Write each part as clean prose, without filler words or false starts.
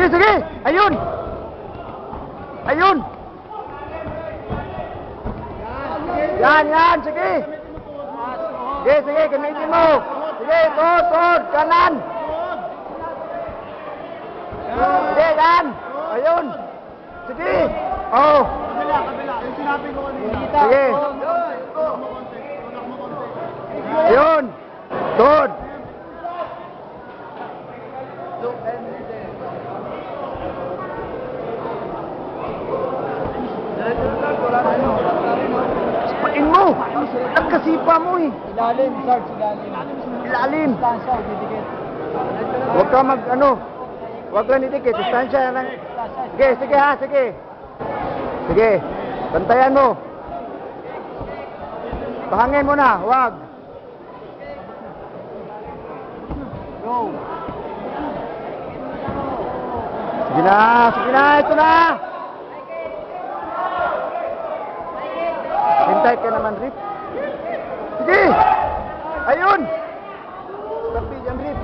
Sige, sige! Ayun! Ayun! Yan, yan! Sige! Sige, sige! Gamitin mo! Sige, tuhod! Kanan! Sige, yan! Ayun! Sige! Oh! Kabila. Yung sinabi ko kanina. Sige! Ayun! Tuhod! Sipain mo! Nagkasipa mo eh! Ilalim, Sarge, ilalim. Ilalim! Tansya, didikit. Huwag ka huwag lang idikit, distansya lang. Sige, sige ha, sige. Sige, bantayan mo. Bahangin mo na, huwag. Go. Sige na, ito na. Hintay ka naman, Rip. Sige! Ayun! Tapi dyan, Rip.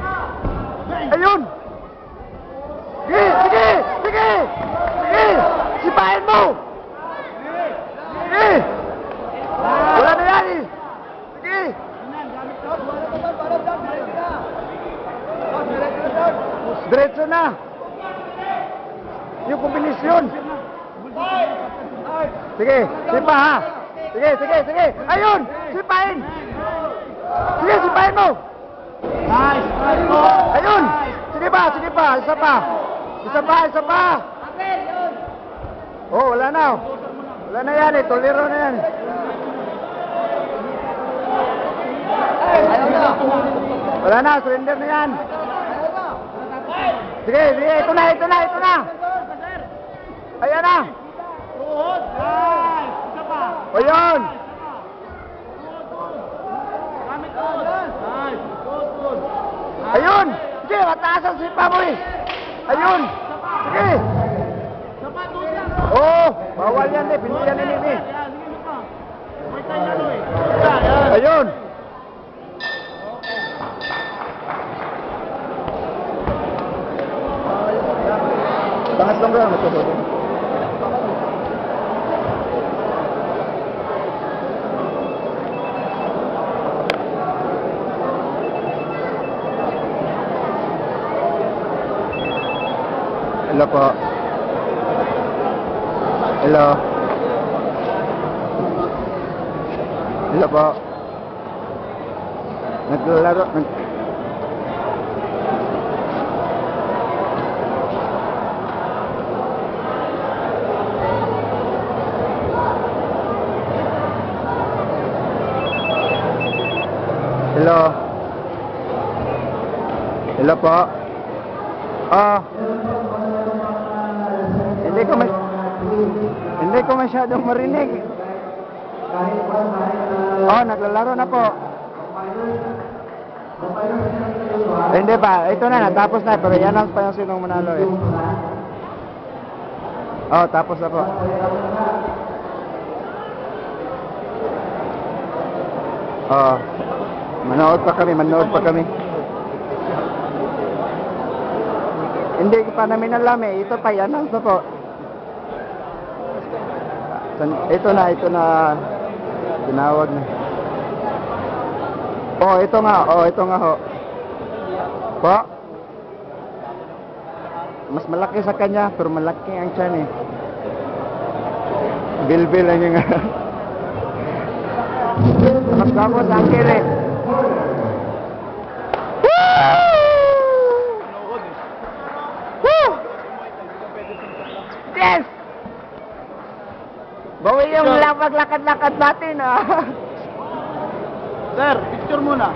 Ayun! Sige! Sige! Sige! Sige! Sipain mo! Sige! Wala na yan eh! Sige! Diretso na! Yung kombinasyon! Sige! Sipa ha! Sige! Sige! Ayun! Sipain! Sige! Sipain mo! Nice, go. Ayun! Sige pa! Isa pa! Oh, wala na. Wala na yan eh. Tolero na yan. Wala na. Surrender na yan. Sige. Ito na. Ayan na. Tuhod. Nice. Isa pa. Ayun. Gamit tuhod. Nice. Tuhod. Ayun. Sige, mataas ang sipa mo eh. Ayun. Sige. Isa pa, tuhod lang. Oh, bawal yan eh. Pinilihan ni Mimi. Yan, sige mo pa. May tayo na eh. Yan. Ayun. Bangat lang ba? Matutulog. Hello po. Hello. Hello po. Naglalaro. Hello. Hello po. Hindi ko masyadong marinig. Oh, naglalaro na po. Hindi pa, ito na, natapos na. Pero i-announce pa yung sinong manalo eh. Oh, tapos na po. Oh, manood pa kami. Hindi pa namin alam eh. Ito pa, i-announce na po. Ito na. Tinawag na. Oh, ito nga ho. Po? Mas malaki sa kanya, pero malaki ang tiyan eh. Bilbil lang yung mas gamo sa angkil eh. Yes! Bawi yung paglakad-lakad natin ah. Sir, picture muna.